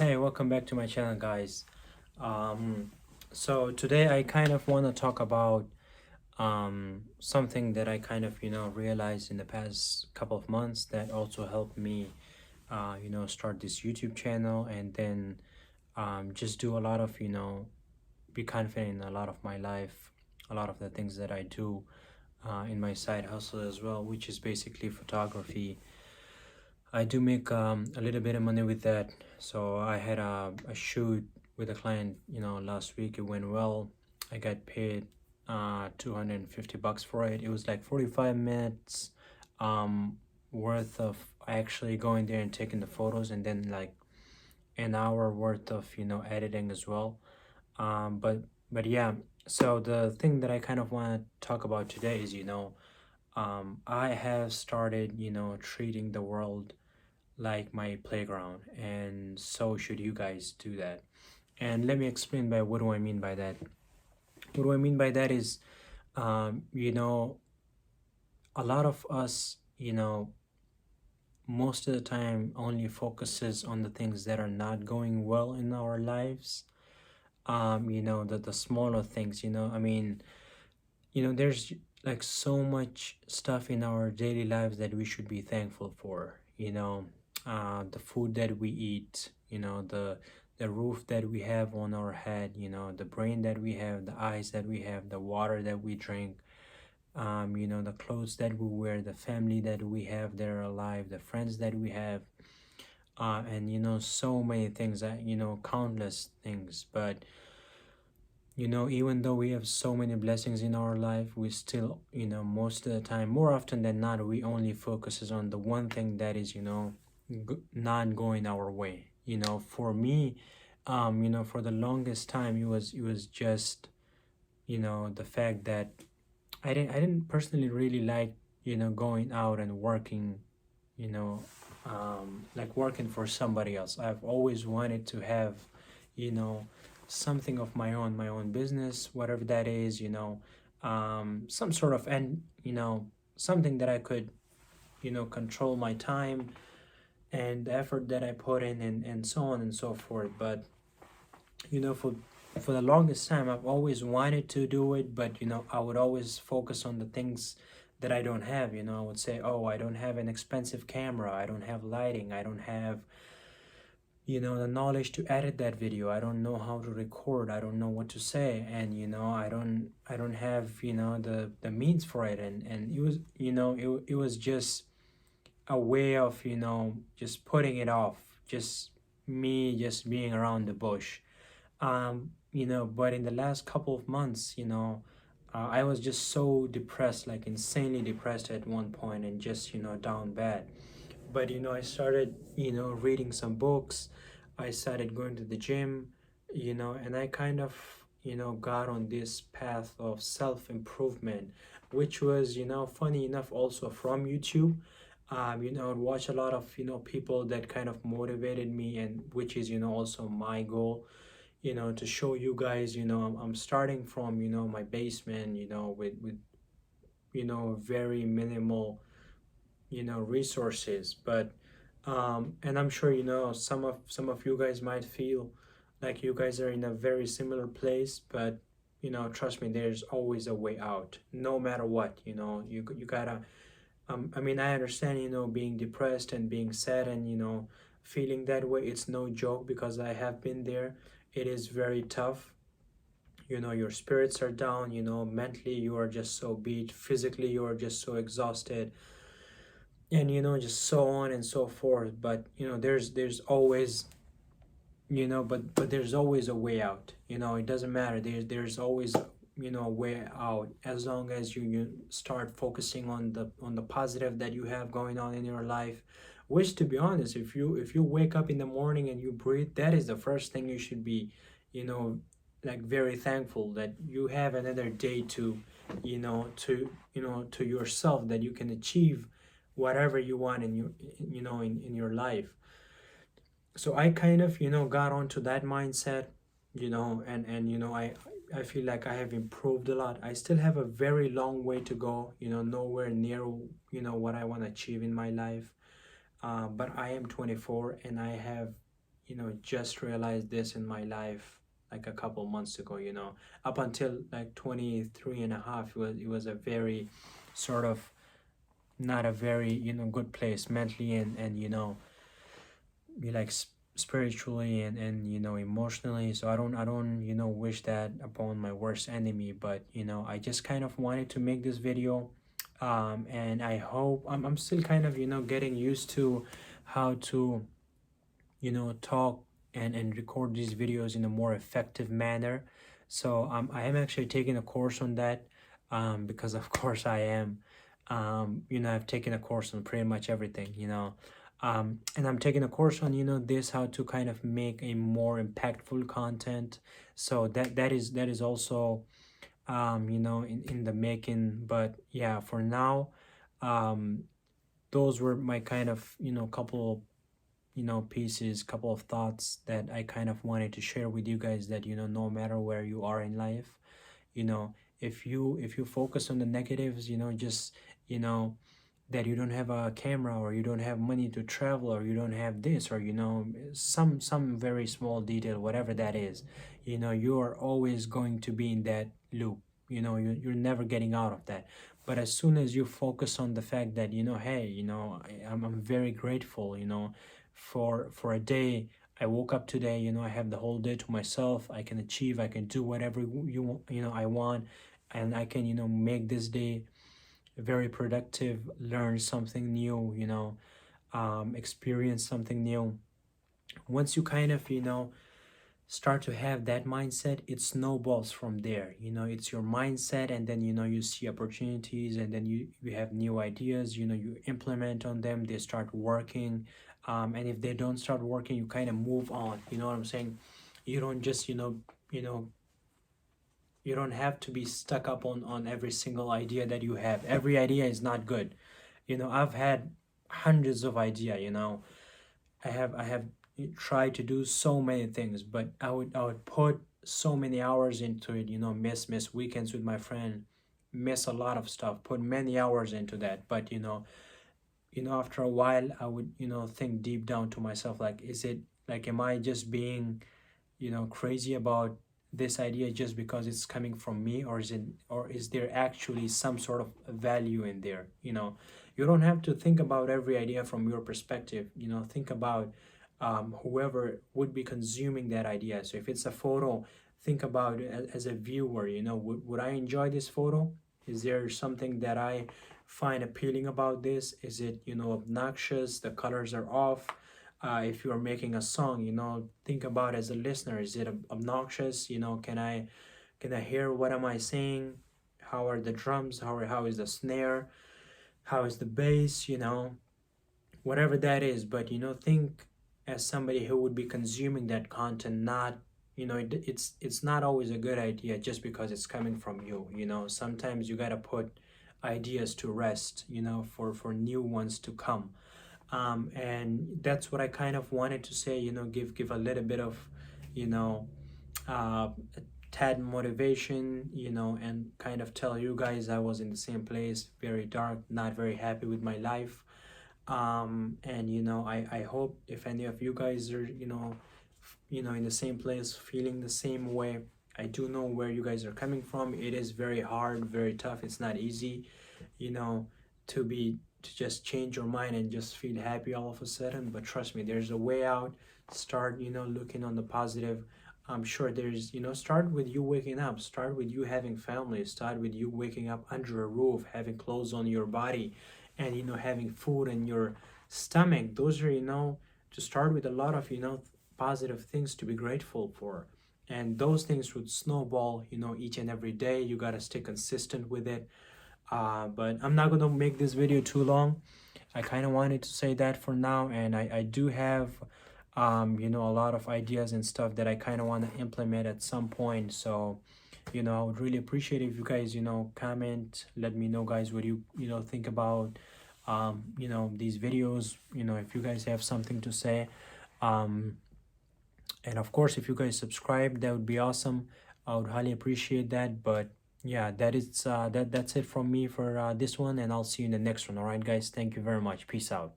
Hey, welcome back to my channel, guys. Um, so today I kind of want to talk about something that I kind of realized in the past couple of months that also helped me start this YouTube channel, and then just do a lot of be confident in a lot of my life, a lot of the things that I do in my side hustle as well, which is basically photography. I do make a little bit of money with that. So I had a shoot with a client, last week. It went well. I got paid 250 bucks for it. It was like 45 minutes worth of actually going there and taking the photos, and then like an hour worth of editing as well. But yeah, so the thing that I kind of want to talk about today is I have started treating the world like my playground, and so should you guys do that. And let me explain by what do I mean by that. What do I mean by that is um you know a lot of us most of the time only focuses on the things that are not going well in our lives. The smaller things, there's like so much stuff in our daily lives that we should be thankful for. The food that we eat, the roof that we have on our head, the brain that we have, the eyes that we have, the water that we drink, the clothes that we wear, the family that we have that are alive, the friends that we have, and so many things, that countless things. But even though we have so many blessings in our life, we still, most of the time, more often than not, we only focuses on the one thing that is, not going our way. For me, for the longest time, it was just, the fact that I didn't personally really like, going out and working, you know, like working for somebody else. I've always wanted to have, you know, something of my own business, whatever that is, some sort of, and something that I could, control my time and the effort that I put in, and so on and so forth. But for the longest time, I've always wanted to do it, but I would always focus on the things that I don't have. I would say, oh, I don't have an expensive camera, I don't have lighting, I don't have the knowledge to edit that video, I don't know how to record, I don't know what to say, and I don't have the means for it. And it was it was just a way of just putting it off, just me just being around the bush. But in the last couple of months, I was just so depressed, like insanely depressed at one point, and just down bad. But I started reading some books, I started going to the gym, and I kind of got on this path of self-improvement, which was funny enough also from YouTube. I'd watch a lot of people that kind of motivated me, and which is also my goal, to show you guys, I'm starting from my basement, with very minimal resources. But and I'm sure some of you guys might feel like you guys are in a very similar place. But trust me, there's always a way out, no matter what. You gotta, I mean, I understand being depressed and being sad, and feeling that way, it's no joke, because I have been there. It is very tough. Your spirits are down, mentally you are just so beat, physically you are just so exhausted, and just so on and so forth. But there's always, but there's always a way out. It doesn't matter, there's always a way out, as long as you start focusing on the positive that you have going on in your life. Which, to be honest, if you wake up in the morning and you breathe, that is the first thing you should be, you know like, very thankful that you have another day to to yourself, that you can achieve whatever you want in your in your life. So I kind of got onto that mindset, and I feel like I have improved a lot. I still have a very long way to go, nowhere near what I want to achieve in my life. But I am 24, and I have just realized this in my life like a couple months ago. Up until like 23 and a half, it was a very sort of not a very good place mentally, and be like spiritually, and emotionally. So I don't wish that upon my worst enemy. But I just kind of wanted to make this video, and I hope I'm still kind of getting used to how to talk and record these videos in a more effective manner. So I am actually taking a course on that, because of course I am. I've taken a course on pretty much everything, and I'm taking a course on this, how to kind of make a more impactful content. So that is also in the making. But yeah, for now, um those were my kind of couple pieces, couple of thoughts that I kind of wanted to share with you guys, that no matter where you are in life, you know if you focus on the negatives, just that you don't have a camera, or you don't have money to travel, or you don't have this, or some very small detail, whatever that is, you are always going to be in that loop. You're never getting out of that. But as soon as you focus on the fact that hey, I'm very grateful, for a day I woke up today, I have the whole day to myself. I can achieve, I can do whatever I want, and I can make this day very productive, learn something new, experience something new. Once you kind of start to have that mindset, it snowballs from there. It's your mindset, and then you see opportunities, and then you have new ideas, you implement on them, they start working. And if they don't start working, you kind of move on. You know what I'm saying? You don't just you know you don't have to be stuck up on every single idea that you have. Every idea is not good. I've had hundreds of idea. I have tried to do so many things, but I would put so many hours into it, miss weekends with my friend, miss a lot of stuff, put many hours into that. But after a while, I would think deep down to myself, like, is it like, am I just being crazy about this idea just because it's coming from me, or is there actually some sort of value in there? You don't have to think about every idea from your perspective. Think about whoever would be consuming that idea. So if it's a photo, think about it as a viewer. Would I enjoy this photo? Is there something that I find appealing about this? Is it obnoxious, the colors are off? If you are making a song, think about as a listener, is it obnoxious? Can I hear what am I saying? How are the drums? How is the snare? How is the bass? Whatever that is. But think as somebody who would be consuming that content. Not it's not always a good idea just because it's coming from you. Sometimes you got to put ideas to rest, for new ones to come. And that's what I kind of wanted to say. Give a little bit of a tad motivation, and kind of tell you guys I was in the same place, very dark, not very happy with my life. And I hope if any of you guys are in the same place, feeling the same way. I do know where you guys are coming from. It is very hard, very tough. It's not easy, you know to just change your mind and just feel happy all of a sudden. But trust me, there's a way out. Start looking on the positive. I'm sure there's start with you waking up, start with you having family, start with you waking up under a roof, having clothes on your body, and having food in your stomach. Those are to start with a lot of positive things to be grateful for. And those things would snowball each and every day. You got to stay consistent with it. But I'm not gonna make this video too long. I kind of wanted to say that for now, and I do have a lot of ideas and stuff that I kind of want to implement at some point. So I would really appreciate if you guys comment, let me know guys what you think about these videos. If you guys have something to say, and of course if you guys subscribe, that would be awesome. I would highly appreciate that. But yeah, that's it from me for this one, and I'll see you in the next one. All right guys, thank you very much. Peace out.